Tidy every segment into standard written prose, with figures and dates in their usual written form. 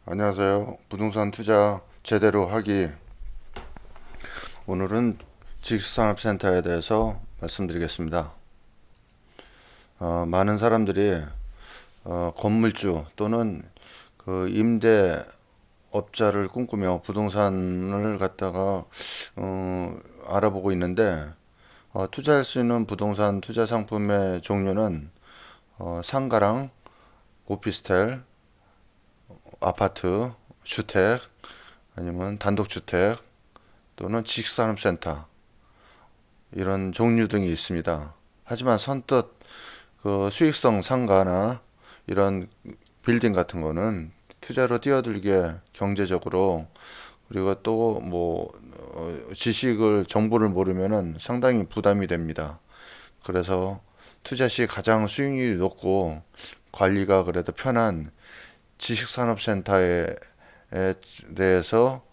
안녕하세요. 부동산 투자 제대로 하기. 오늘은 직수산업센터에 대해서 말씀드리겠습니다. 많은 사람들이 건물주 또는 그 임대업자를 꿈꾸며 부동산을 갖다가 알아보고 있는데, 투자할 수 있는 부동산 투자 상품의 종류는 상가랑 오피스텔, 아파트, 주택, 아니면 단독주택 또는 지식산업센터 이런 종류 등이 있습니다. 하지만 선뜻 그 수익성 상가나 이런 빌딩 같은 거는 투자로 뛰어들기에 경제적으로, 그리고 또 뭐 지식을 정보를 모르면은 상당히 부담이 됩니다. 그래서 투자 시 가장 수익률이 높고 관리가 그래도 편한 지식산업센터에 대해서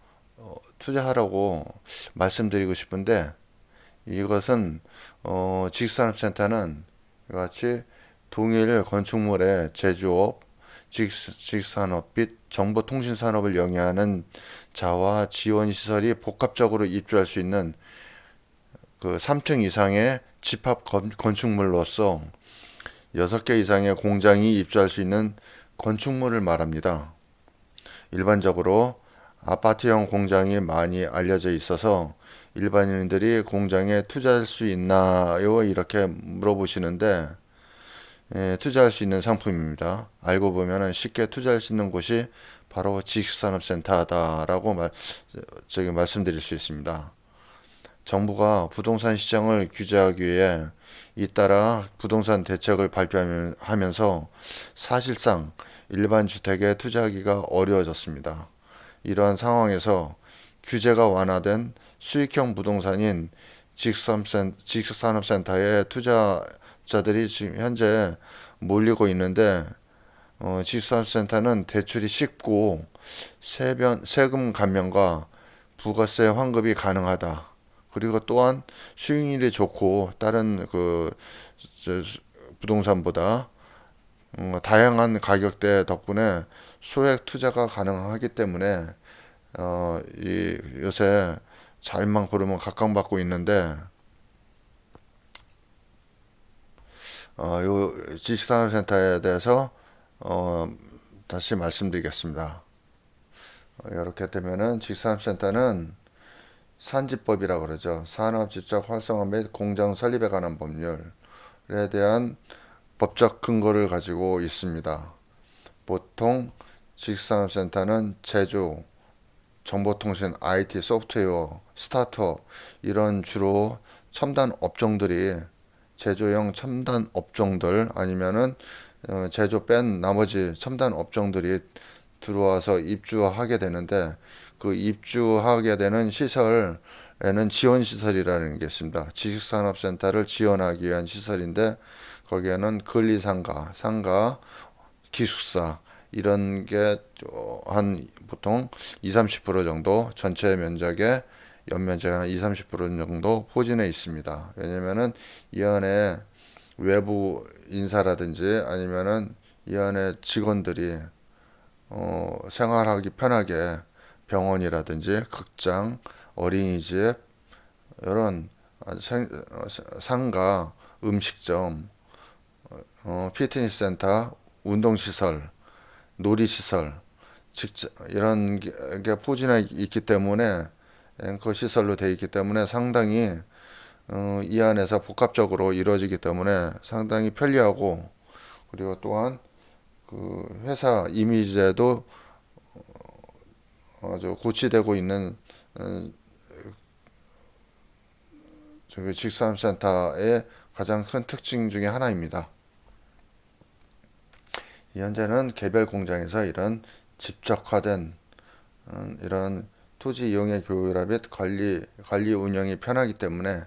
투자하라고 말씀드리고 싶은데, 이것은 지식산업센터는 같이 동일 건축물의 제조업, 지식산업 및 정보통신산업을 영위하는 자와 지원 시설이 복합적으로 입주할 수 있는 그 3층 이상의 집합 건축물로서 6개 이상의 공장이 입주할 수 있는 건축물을 말합니다. 일반적으로 아파트형 공장이 많이 알려져 있어서 일반인들이 공장에 투자할 수 있나요? 이렇게 물어보시는데, 투자할 수 있는 상품입니다. 알고 보면 쉽게 투자할 수 있는 곳이 바로 지식산업센터다라고 말씀드릴 수 있습니다. 정부가 부동산 시장을 규제하기 위해 잇따라 부동산 대책을 발표하면서 사실상 일반 주택에 투자하기가 어려워졌습니다. 이러한 상황에서 규제가 완화된 수익형 부동산인 지식산업센터에 투자자들이 지금 현재 몰리고 있는데, 지식산업센터는 대출이 쉽고 세금 감면과 부가세 환급이 가능하다. 그리고 또한 수익률이 좋고 다른 부동산보다 다양한 가격대 덕분에 소액 투자가 가능하기 때문에 요새 잘만 고르면 각광받고 있는데, 요 지식산업센터에 대해서 어, 다시 말씀드리겠습니다. 이렇게 되면은 지식산업센터는 산지법이라고 그러죠. 산업지적 활성화 및 공장 설립에 관한 법률에 대한 법적 근거를 가지고 있습니다. 보통 지식산업센터는 제조, 정보통신, IT, 소프트웨어, 스타트업 이런 주로 첨단 업종들이, 제조형 첨단 업종들 아니면은 제조 뺀 나머지 첨단 업종들이 들어와서 입주하게 되는데, 그 입주하게 되는 시설에는 지원 시설이라는 게 있습니다. 지식산업센터를 지원하기 위한 시설인데, 거기에는 근리상가, 상가, 기숙사 이런 게 한 보통 2, 30% 정도, 전체 면적의 연면적의 한 2, 30% 정도 포진해 있습니다. 왜냐면은 이 안에 외부 인사라든지 아니면은 이 안에 직원들이 생활하기 편하게 병원이라든지 극장, 어린이집 이런 상가, 음식점, 피트니스 센터, 운동시설, 놀이시설, 이런 게 포진해 있기 때문에, 앵커 시설로 되어 있기 때문에 상당히 이 안에서 복합적으로 이루어지기 때문에 상당히 편리하고, 그리고 또한 그 회사 이미지에도 아주 고치되고 있는 저기 직산센터의 가장 큰 특징 중에 하나입니다. 현재는 개별 공장에서 이런 집적화된 이런 토지 이용의 교육화 및 관리 운영이 편하기 때문에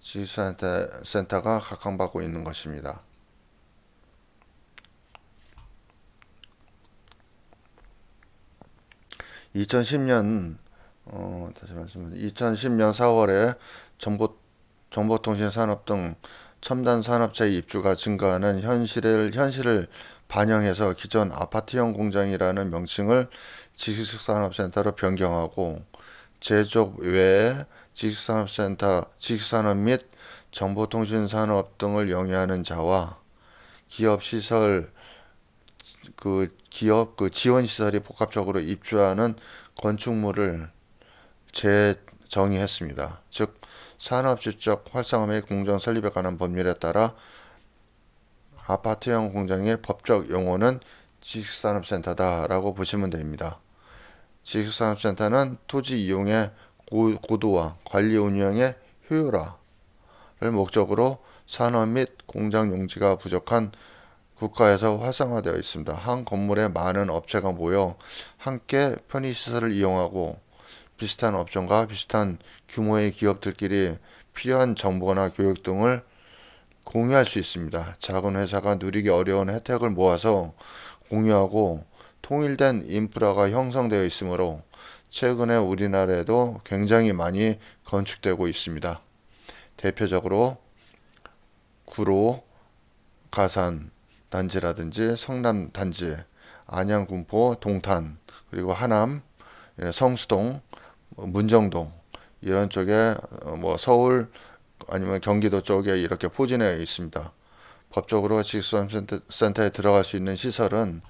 지식센터가 각광받고 있는 것입니다. 2010년 다시 말씀드립니다. 2010년 4월에 정보통신산업 등 첨단 산업체의 입주가 증가하는 현실을 반영해서 기존 아파트형 공장이라는 명칭을 지식산업센터로 변경하고 제조업 외에 지식산업센터, 지식산업 및 정보통신산업 등을 영위하는 자와 기업 시설 기업 지원 시설이 복합적으로 입주하는 건축물을 재정의했습니다. 즉 산업지적 활성화 및 공정 설립에 관한 법률에 따라 아파트형 공장의 법적 용어는 지식산업센터다라고 보시면 됩니다. 지식산업센터는 토지 이용의 고도화, 관리 운영의 효율화를 목적으로 산업 및 공장 용지가 부족한 국가에서 활성화되어 있습니다. 한 건물에 많은 업체가 모여 함께 편의시설을 이용하고 비슷한 업종과 비슷한 규모의 기업들끼리 필요한 정보나 교육 등을 공유할 수 있습니다. 작은 회사가 누리기 어려운 혜택을 모아서 공유하고 통일된 인프라가 형성되어 있으므로 최근에 우리나라에도 굉장히 많이 건축되고 있습니다. 대표적으로 구로, 가산 단지라든지 성남 단지, 안양, 군포, 동탄, 그리고 하남, 성수동, 문정동 이런 쪽에 서울 아니면 경기도 쪽에 이렇게 포진해 있습니다. 법적으로 지식산업센터에 들어갈 수 있는 시설은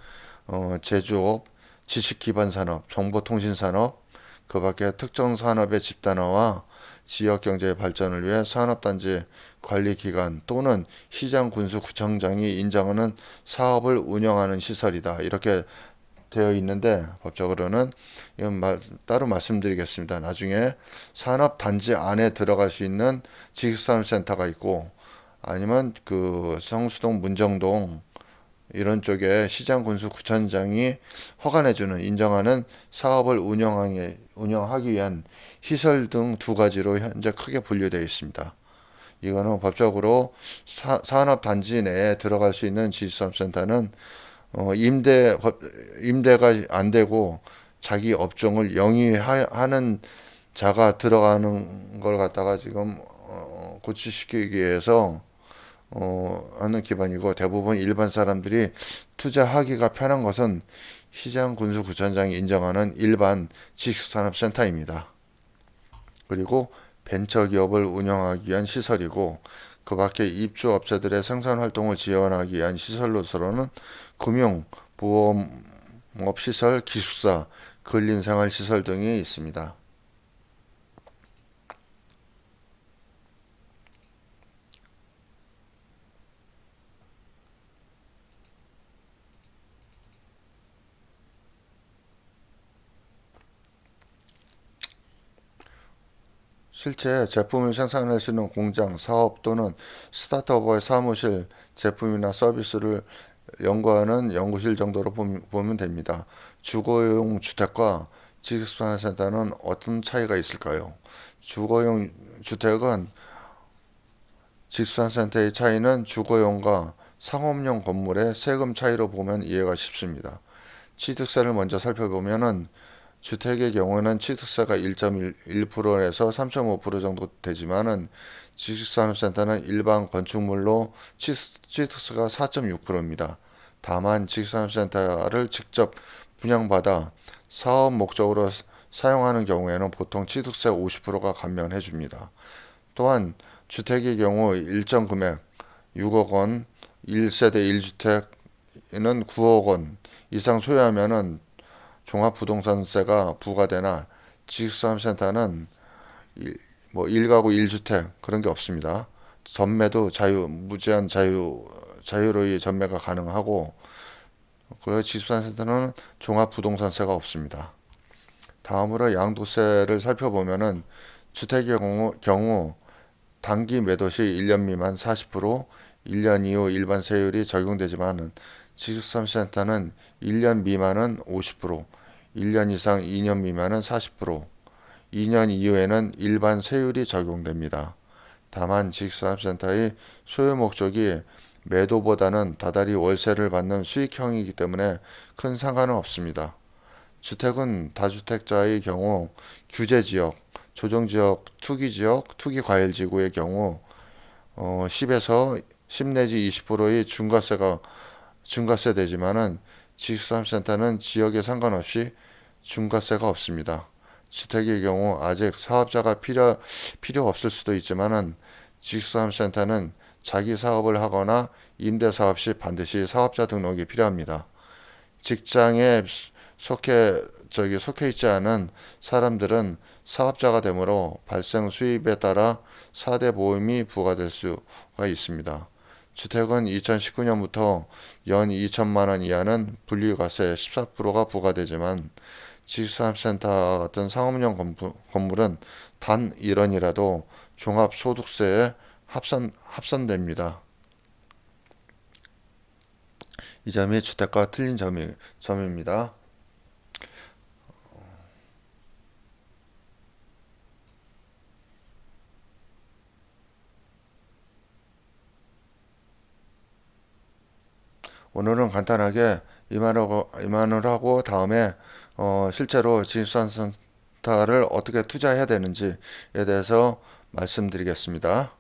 제조업, 지식기반산업, 정보통신산업, 그 밖에 특정 산업의 집단화와 지역경제의 발전을 위해 산업단지 관리기관 또는 시장군수구청장이 인정하는 사업을 운영하는 시설이다. 이렇게 되어 있는데 법적으로는 이건 따로 말씀드리겠습니다. 나중에 산업단지 안에 들어갈 수 있는 지식산업센터가 있고 아니면 그 성수동, 문정동 이런 쪽에 시장군수구청장이 허가내주는 인정하는 사업을 운영하기 위한 시설 등 두 가지로 현재 크게 분류되어 있습니다. 이거는 법적으로 산업단지 내에 들어갈 수 있는 지식산업센터는 임대가 안 되고 자기 업종을 영위하는 자가 들어가는 걸 갖다가 지금 고치시키기 위해서 하는 기반이고 대부분 일반 사람들이 투자하기가 편한 것은 시장군수구청장이 인정하는 일반 지식산업센터입니다. 그리고 벤처기업을 운영하기 위한 시설이고 그 밖에 입주업체들의 생산활동을 지원하기 위한 시설로서는 금융, 보험업시설, 기숙사, 근린생활시설 등이 있습니다. 실제 제품을 생산할 수 있는 공장, 사업 또는 스타트업의 사무실, 제품이나 서비스를 연구하는 연구실 정도로 보면 됩니다. 주거용 주택과 지식산업센터는 어떤 차이가 있을까요? 주거용 주택은 지식산업센터의 차이는 주거용과 상업용 건물의 세금 차이로 보면 이해가 쉽습니다. 취득세를 먼저 살펴보면은 주택의 경우는 취득세가 1.1%에서 3.5% 정도 되지만은 지식산업센터는 일반 건축물로 취득세가 4.6%입니다. 다만 지식산업센터를 직접 분양받아 사업 목적으로 사용하는 경우에는 보통 취득세 50%가 감면해 줍니다. 또한 주택의 경우 일정 금액 6억 원, 1세대 1주택에는 9억 원 이상 소유하면은 종합부동산세가 부과되나 지식산업센터는 뭐 1가구 1주택 그런 게 없습니다. 전매도 무제한 자유로이 전매가 가능하고 그래서 지식산업센터는 종합부동산세가 없습니다. 다음으로 양도세를 살펴보면은 주택의 경우 단기 매도 시 1년 미만 40%, 1년 이후 일반 세율이 적용되지만 지식산업센터는 1년 미만은 50%, 1년 이상 2년 미만은 40%, 2년 이후에는 일반 세율이 적용됩니다. 다만 지식산업센터의 소유 목적이 매도보다는 다달이 월세를 받는 수익형이기 때문에 큰 상관은 없습니다. 주택은 다주택자의 경우 규제지역, 조정지역, 투기지역, 투기과열지구의 경우 10에서 10 내지 20%의 중과세 되지만은 지식산업센터는 지역에 상관없이 중과세가 없습니다. 주택의 경우 아직 사업자가 필요 없을 수도 있지만은 지식산업센터는 자기 사업을 하거나 임대 사업 시 반드시 사업자 등록이 필요합니다. 직장에 속해 있지 않은 사람들은 사업자가 되므로 발생 수입에 따라 4대 보험이 부과될 수가 있습니다. 주택은 2019년부터 연 2천만 원 이하는 분리과세 14%가 부과되지만 지식산업센터 같은 상업용 건물은 단 1원이라도 종합소득세에 합산됩니다. 이 점이 주택과 틀린 점입니다. 오늘은 간단하게 이만을 하고 다음에 실제로 지식산업센터를 어떻게 투자해야 되는지에 대해서 말씀드리겠습니다.